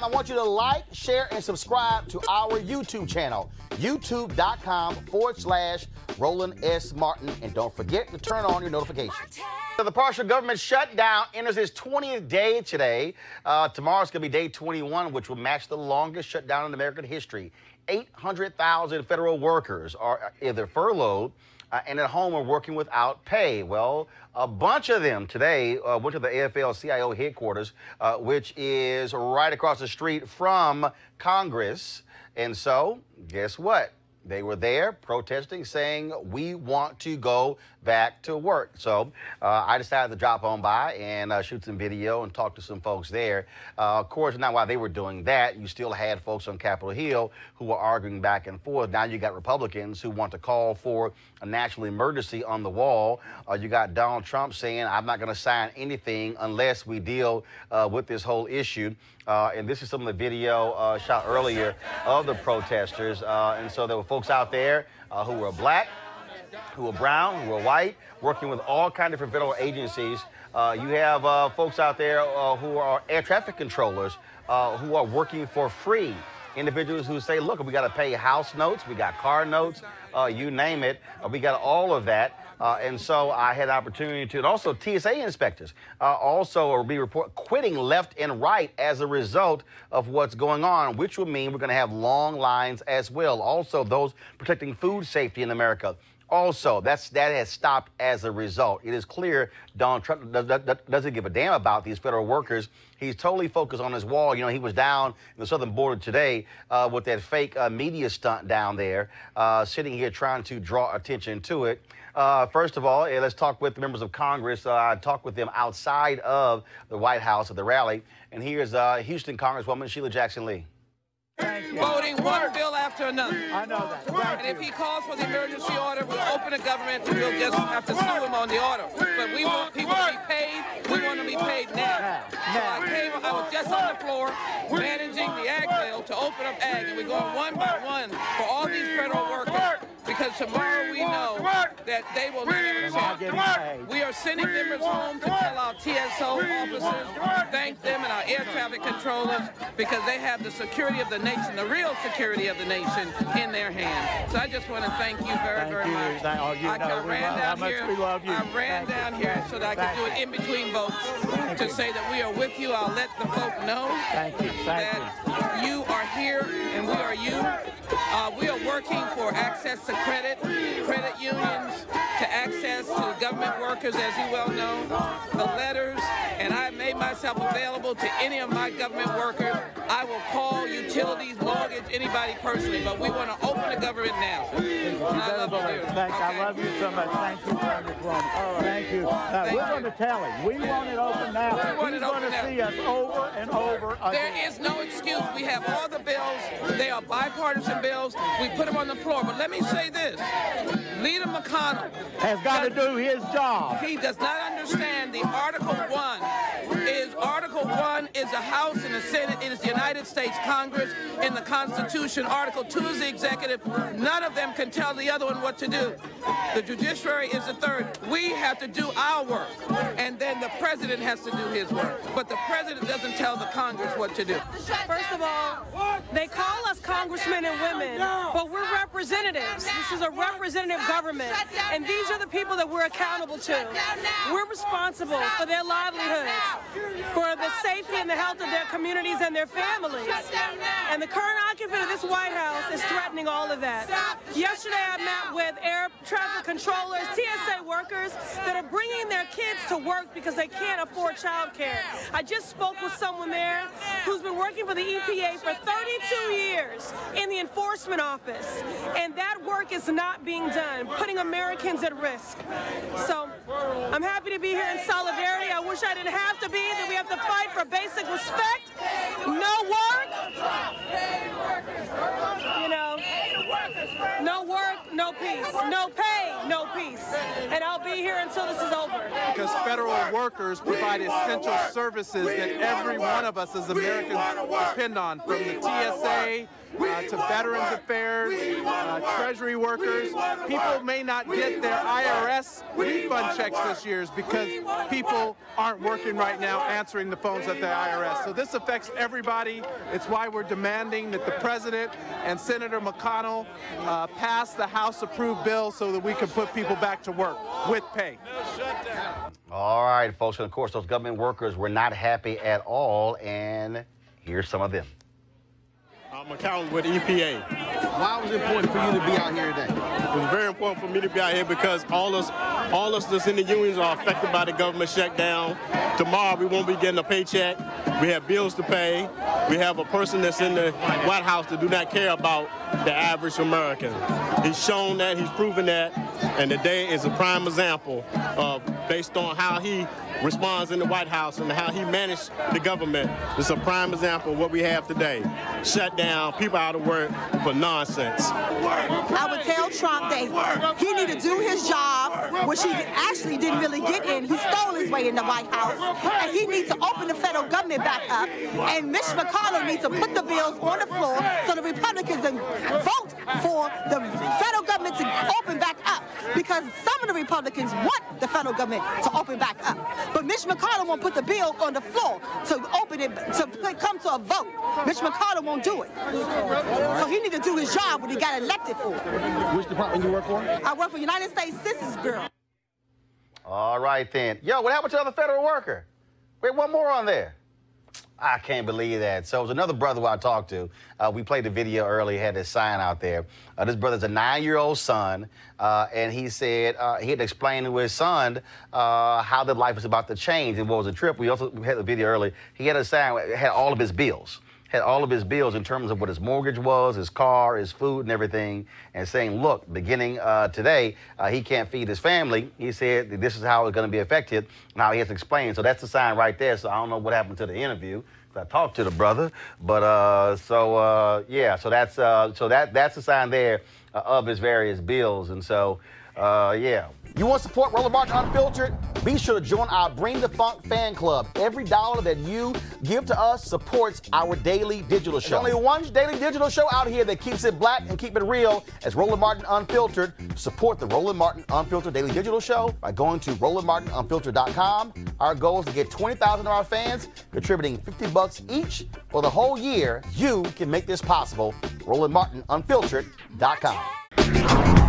I want you to like, share, and subscribe to our YouTube channel, youtube.com/Roland S. Martin. And don't forget to turn on your notifications. So the partial government shutdown enters its 20th day today. Tomorrow's going to be day 21, which will match the longest shutdown in American history. 800,000 federal workers are either furloughed and at home are working without pay. Well, a bunch of them today went to the ALF-CIO headquarters, which is right across the street from Congress. And so, guess what? They were there protesting, saying, we want to go back to work. So I decided to drop on by and shoot some video and talk to some folks there. Of course, now while they were doing that, you still had folks on Capitol Hill who were arguing back and forth. Now you got Republicans who want to call for a national emergency on the wall. You got Donald Trump saying, I'm not going to sign anything unless we deal with this whole issue. And this is some of the video shot earlier of the protesters. And so there were folks out there who were black, who were brown, who were white, working with all kinds of different federal agencies. You have folks out there who are air traffic controllers who are working for free. Individuals who say, look, we got to pay house notes, we got car notes, you name it. We got all of that. And so I had an opportunity to, and also TSA inspectors also will be quitting left and right as a result of what's going on, which will mean we're going to have long lines as well. Also, those protecting food safety in America. Also, that has stopped as a result. It is clear Donald Trump doesn't give a damn about these federal workers. He's totally focused on his wall. You know, he was down in the southern border today with that fake media stunt down there, sitting here trying to draw attention to it. First of all, let's talk with the members of Congress. I talked with them outside of the White House at the rally. And here's Houston Congresswoman Sheila Jackson Lee. Voting one bill after another. I know that. And if he calls for the emergency order, we'll open the government and we'll just have to sue him on the order. But we want people to be paid. We want to be paid now. So I was just on the floor managing the ag bill to open up ag, and we're going one by one for all these federal workers. Because tomorrow we know that they will never change. We are sending members home to tell our TSO officers, thank them and our air traffic controllers, because they have the security of the nation, the real security of the nation in their hands. So I just want to thank you very, very much. I ran down here so that I could do it in between votes to say that we are with you. I'll let the folk know that you are here and we are you. We are working for access to credit unions, to access to government workers, as you well know, the letters, and I made myself available to any of my government workers. I will call utilities, mortgage, anybody personally, but we want to open the government now. I love you. I love you so much. Thank you, Congresswoman. Thank you. We're going to tell him. We want it open now. He's going to see us over and over again. There is no excuse. We have all the bills. They are bipartisan bills. We put them on the floor. But let me say this. Leader McConnell has got to do his job. He does not understand the Article 1 is the House and the Senate. It is the United States Congress in the Constitution. Article 2 is the executive. None of them can tell the other one what to do. The judiciary is the third. We have to do our work, and then the president has to do his work. But the president doesn't tell the Congress what to do. First of all, they call us congressmen and women, but we're representatives. This is a representative government, and these are the people that we're accountable to. We're responsible for their livelihoods, for the safety and the health of their communities and their families. And the current occupant of this White House is threatening all of that. Yesterday I met with air traffic controllers, TSA workers that are bringing their kids to work because they can't afford child care. I just spoke with someone there who's been working for the EPA for 32 years in the enforcement office, and that work is not being done, putting Americans at risk. So I'm happy to be here in solidarity. I wish I didn't have to be, that we have to fight for basic respect. No work, you know, no work, no peace. No pay, no peace. And I'll be here until this is over. Because federal workers provide essential services that every one of us as Americans depend on, from the TSA to Veterans Affairs, Treasury workers. People may not get their IRS refund checks this year because people aren't working right now answering the phones at the IRS. So this affects everybody. It's why we're demanding that the President and Senator McConnell pass the House-approved bill so that we can put people back to work with pay. All right, folks, and of course, those government workers were not happy at all, and here's some of them. I'm accountant with EPA. Why was it important for you to be out here today? It was very important for me to be out here because all us that's in the unions are affected by the government shutdown. Tomorrow we won't be getting a paycheck. We have bills to pay. We have a person that's in the White House that do not care about the average American. He's shown that, he's proven that, and today is a prime example of, based on how he responds in the White House and how he managed the government. It's a prime example of what we have today. Shut down, people out of work for nonsense. I would tell Trump that he need to do his job, which he actually didn't really get in. He stole his way in the White House. And he needs to open the federal government back up. And Mitch McConnell needs to put the bills on the floor so the Republicans can vote for the federal government to open back up. Because some of the Republicans want the federal government to open back up. But Mitch McConnell won't put the bill on the floor to open it, to come to a vote. Mitch McConnell won't do it. So he need to do his job what he got elected for. Which department you work for? I work for United States Census Bureau. All right, then. Yo, what happened to the other federal worker? Wait, one more on there. I can't believe that. So it was another brother who I talked to. We played the video earlier, had this sign out there. This brother's a 9-year-old son, and he said he had to explain to his son how the life was about to change and what was a trip. We also had the video earlier. He had a sign, had all of his bills. Had all of his bills in terms of what his mortgage was, his car, his food, and everything, and saying, look, beginning today, he can't feed his family. He said that this is how it's going to be affected. Now he has to explain. So that's the sign right there. So I don't know what happened to the interview. I talked to the brother, but yeah. So that's the sign there of his various bills, and so yeah. You want to support Roland Martin Unfiltered? Be sure to join our Bring the Funk fan club. Every dollar that you give to us supports our daily digital show. There's only one daily digital show out here that keeps it black and keep it real as Roland Martin Unfiltered. Support the Roland Martin Unfiltered daily digital show by going to RolandMartinUnfiltered.com. Our goal is to get 20,000 of our fans contributing $50 each for the whole year. You can make this possible. RolandMartinUnfiltered.com.